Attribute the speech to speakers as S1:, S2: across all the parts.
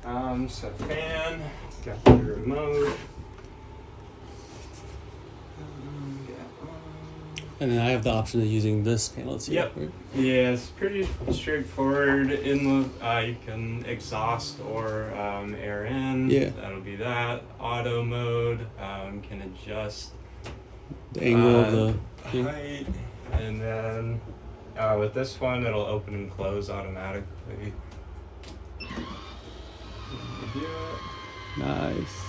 S1: So fan, got the remote.
S2: And then I have the option of using this panel too.
S1: Yep.
S2: Right?
S1: Yeah, it's pretty straightforward. You can exhaust or air in.
S2: Yeah.
S1: That'll be that. Auto mode. Can adjust
S2: The angle of the thing.
S1: height, and then with this one, it'll open and close automatically.
S2: Nice.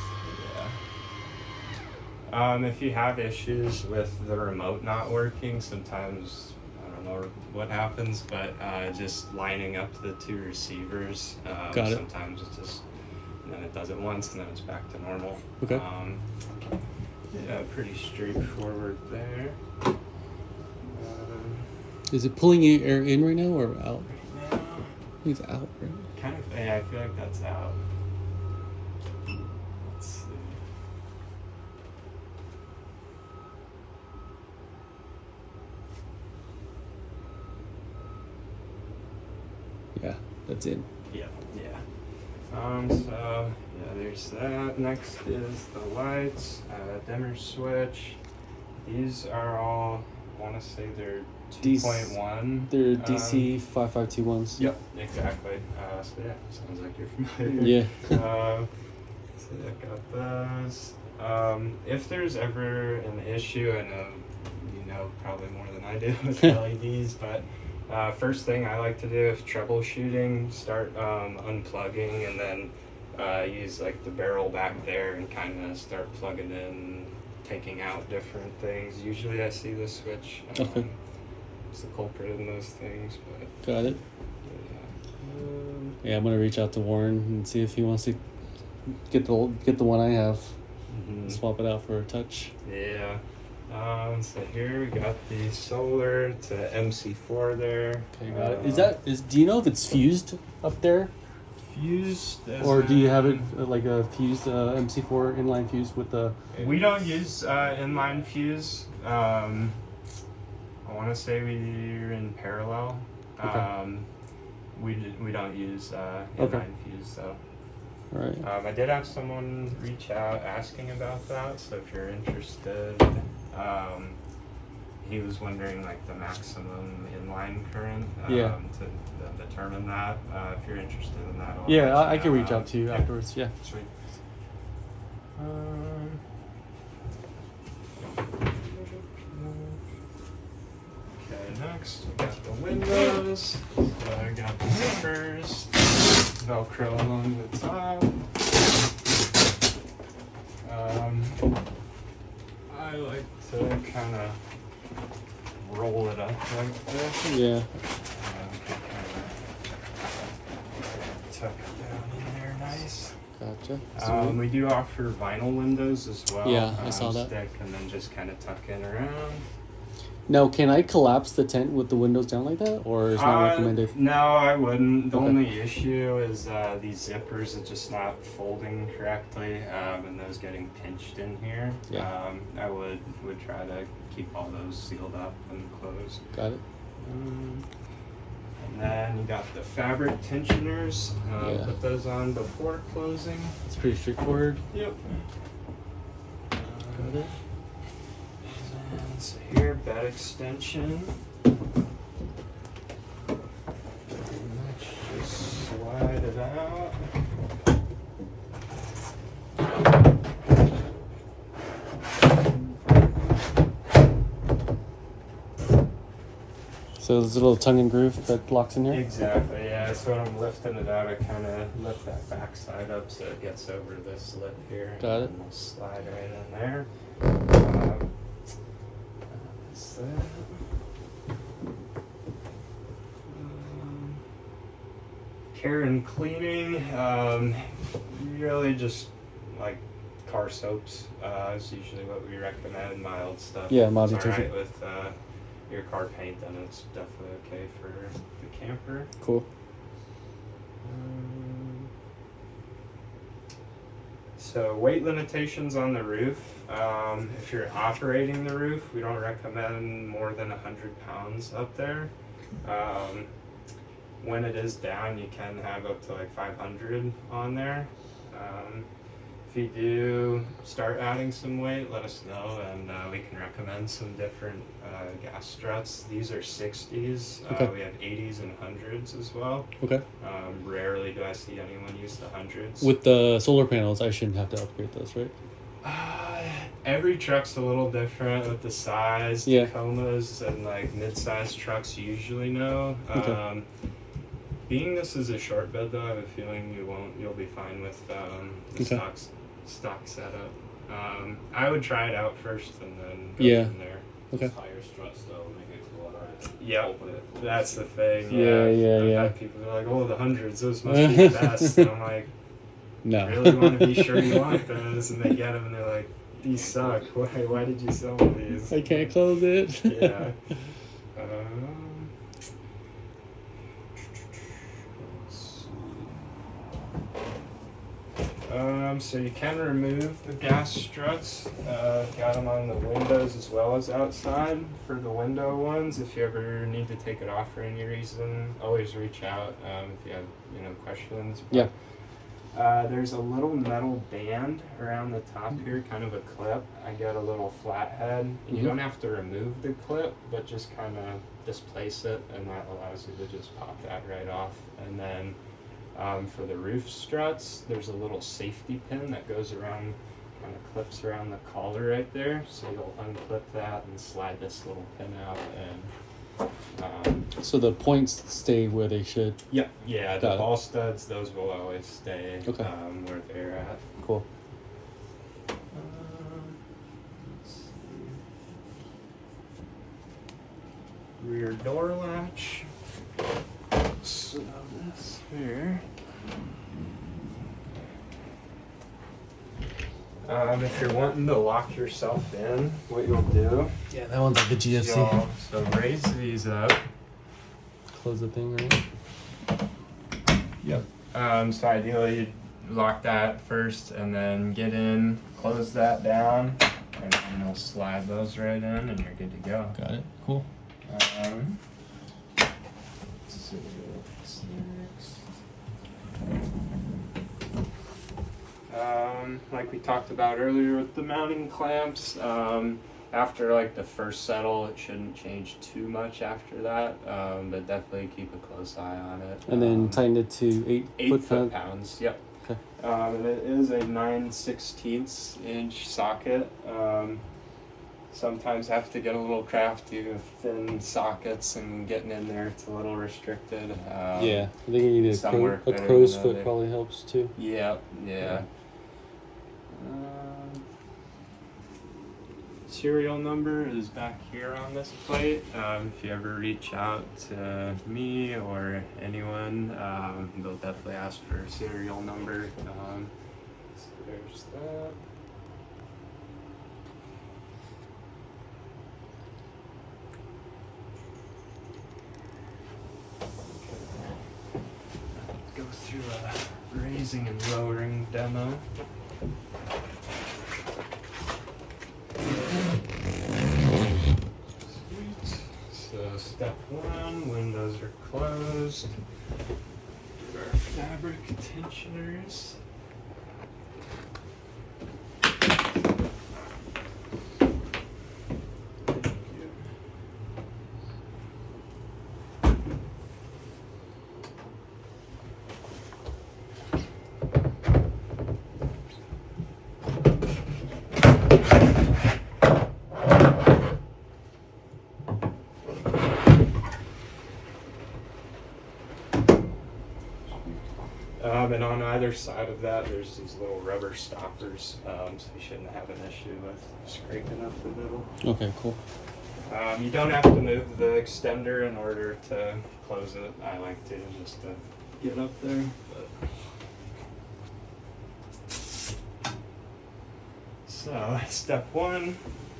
S1: Yeah. If you have issues with the remote not working, sometimes I don't know what happens, but just lining up the two receivers.
S2: Got it.
S1: Sometimes it just, and then it does it once, and then it's back to normal.
S2: Okay.
S1: Yeah, pretty straightforward there.
S2: Is it pulling air in right now or out?
S1: Right now,
S2: I think it's out, right?
S1: kind of. Yeah, I feel like that's out. Let's see.
S2: Yeah, that's in.
S1: Yeah. So yeah, there's that. Next is the lights, dimmer switch. These are all, I want to say they're 2.1.
S2: They're DC 5521s.
S1: Yep, exactly. So yeah, sounds like you're familiar.
S2: Yeah.
S1: So I got those. If there's ever an issue, I know you know probably more than I do with LEDs, but first thing I like to do if troubleshooting, start unplugging, and then use like the barrel back there and kind of start plugging in, taking out different things. Usually I see the switch.
S2: Okay.
S1: It's the culprit in those things, but
S2: Got it.
S1: yeah.
S2: Yeah, I'm gonna reach out to Warren and see if he wants to get the one I have, swap it out for a touch.
S1: Yeah. So here we got the solar to MC4 there.
S2: Okay, got it. Do you know if it's fused up there,
S1: fused?
S2: or do you have it like a fused MC4 inline fuse with the?
S1: We don't use inline fuse. I want to say we're in parallel.
S2: Okay.
S1: We don't use inline
S2: Okay.
S1: fuse though.
S2: All right.
S1: I did have someone reach out asking about that, so if you're interested, he was wondering like the maximum inline current
S2: Yeah.
S1: to determine that. If you're interested in that, I'll
S2: Yeah,
S1: let
S2: I
S1: you
S2: can
S1: know.
S2: reach out to you afterwards. Yeah.
S1: Sweet. Okay, next we got the windows. So I got the zippers, Velcro along the top. I like to kind of roll it up like this.
S2: Yeah.
S1: Tuck it down in there nice.
S2: Gotcha.
S1: We do offer vinyl windows as well.
S2: Yeah, I saw that.
S1: Stick and then just kind of tuck in around.
S2: Now, can I collapse the tent with the windows down like that, or is not recommended?
S1: No, I wouldn't. The
S2: Okay.
S1: only issue is these zippers are just not folding correctly, and those getting pinched in here.
S2: Yeah.
S1: I would try to keep all those sealed up and closed.
S2: Got it.
S1: And then you got the fabric tensioners.
S2: Yeah.
S1: Put those on before closing.
S2: It's pretty straightforward.
S1: Yep.
S2: Got it.
S1: And so here, bed extension. Just slide it out.
S2: So there's a little tongue and groove that locks in here?
S1: Exactly, yeah. So when I'm lifting it out, I kind of lift that back side up so it gets over this lip here.
S2: Got it.
S1: And we'll slide right in there. That's that. Care and cleaning, really just like car soaps is usually what we recommend. Mild stuff.
S2: Yeah, mild
S1: It's all right
S2: detergent.
S1: with your car paint, then it's definitely okay for the camper.
S2: Cool.
S1: So weight limitations on the roof. If you're operating the roof, we don't recommend more than 100 pounds up there. when it is down, you can have up to like 500 on there. If you do start adding some weight, let us know, and we can recommend some different gas struts. These are 60s.
S2: Okay.
S1: We have 80s and 100s as well.
S2: Okay.
S1: Rarely do I see anyone use the 100s.
S2: With the solar panels, I shouldn't have to upgrade those, right?
S1: Every truck's a little different with the size.
S2: Yeah.
S1: Tacomas and like mid-sized trucks usually know.
S2: Okay.
S1: Being this is a short bed though, I have a feeling you'll be fine with the
S2: Okay.
S1: stock setup. I would try it out first and then go
S2: Yeah.
S1: from there.
S2: Okay.
S3: Higher struts though, make it go alright.
S1: Yep.
S3: Open it.
S1: That's the thing.
S2: Yeah.
S1: I've had people who are like, oh, the 100s, those must be the best. And I'm like,
S2: No.
S1: really want to be sure you want those, and they get them and they're like, these suck. Why did you sell me these?
S2: I can't close it.
S1: Yeah. So you can remove the gas struts. Got them on the windows as well as outside. For the window ones, if you ever need to take it off for any reason, always reach out if you have questions.
S2: Yeah.
S1: There's a little metal band around the top here, kind of a clip. I got a little flathead. You don't have to remove the clip, but just kind of displace it, and that allows you to just pop that right off. And then for the roof struts, there's a little safety pin that goes around, kind of clips around the collar right there. So you'll unclip that and slide this little pin out, and
S2: So the points stay where they should.
S1: yeah, the
S2: Got it.
S1: ball studs, those will always stay
S2: Okay.
S1: where they're at.
S2: Cool.
S1: Let's see. Rear door latch. So this here. If you're wanting to lock yourself in, what you'll do,
S2: Yeah, that one's like the GFC.
S1: so raise these up.
S2: Close the thing, right?
S1: Yep. So ideally you'd lock that first and then get in, close that down, and then you'll slide those right in and you're good to go.
S2: Got it. Cool.
S1: Let's see what's next. Like we talked about earlier with the mounting clamps, after like the first settle, it shouldn't change too much after that, but definitely keep a close eye on it.
S2: And then tighten it to
S1: 8
S2: foot
S1: foot pounds. Yep.
S2: Okay.
S1: And it is a 9/16 inch socket. Sometimes have to get a little crafty with thin sockets and getting in there. It's a little restricted.
S2: Yeah, I think you need
S1: some work
S2: a
S1: better
S2: crow's
S1: than
S2: foot
S1: other.
S2: probably helps too.
S1: Yeah. Serial number is back here on this plate. If you ever reach out to me or anyone, they'll definitely ask for a serial number. So there's that. Go through a raising and lowering demo. Sweet. So step 1, windows are closed. Do our fabric tensioners. Thank you. And on either side of that, there's these little rubber stoppers, so you shouldn't have an issue with scraping up the middle.
S2: Okay, cool.
S1: You don't have to move the extender in order to close it. I like to just to get up there. So step 1,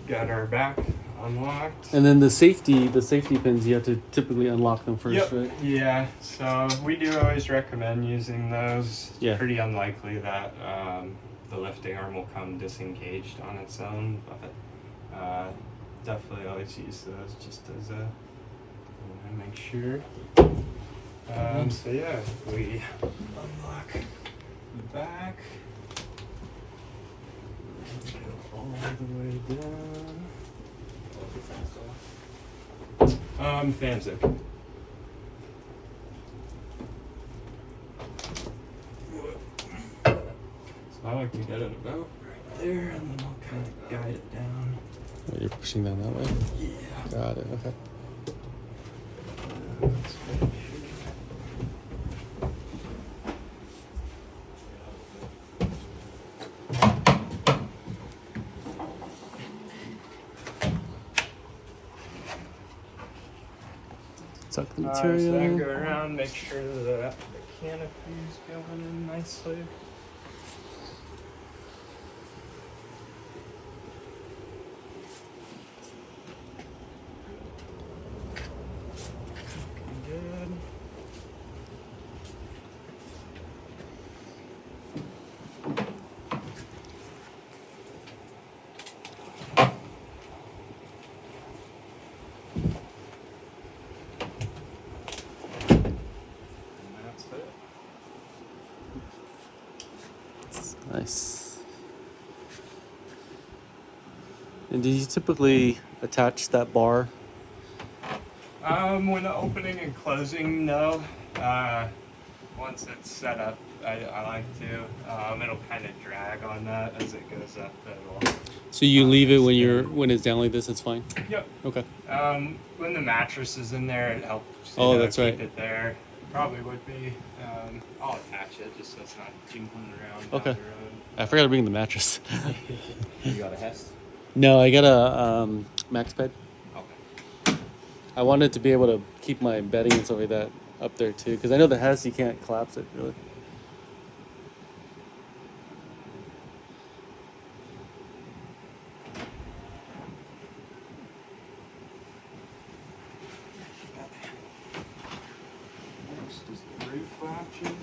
S1: got our back unlocked.
S2: And then the safety pins, you have to typically unlock them first,
S1: Yep.
S2: right?
S1: Yeah, so we do always recommend using those. It's
S2: Yeah.
S1: pretty unlikely that the lifting arm will come disengaged on its own, but definitely always use those just as a make sure. So yeah, we unlock the back. Go all the way down. Fanzic. So I like to get it about right there, and then I'll kind of guide it down.
S2: Oh, you're pushing down that way?
S1: Yeah.
S2: Got it, okay.
S1: Let's make sure.
S2: Tuck the
S1: So then
S2: material.
S1: go around, make sure that the canopy's going in nicely. Looking good. And that's it.
S2: Nice. And do you typically attach that bar?
S1: When opening and closing, no. Once it's set up, I like to. It'll kind of drag on that as it goes up. It'll,
S2: So you leave it
S1: spin.
S2: when it's down like this, it's fine?
S1: Yep.
S2: Okay.
S1: When the mattress is in there, it helps.
S2: Oh, that's
S1: keep
S2: right.
S1: it there. Probably would be. I'll attach it just so it's not jingling around
S2: Okay.
S1: down the road.
S2: I forgot to bring the mattress.
S3: You got a Hest?
S2: No, I got a max bed.
S1: Okay.
S2: I wanted to be able to keep my bedding and stuff like that up there too, because I know the Hess you can't collapse it really.
S1: Next is the roof option.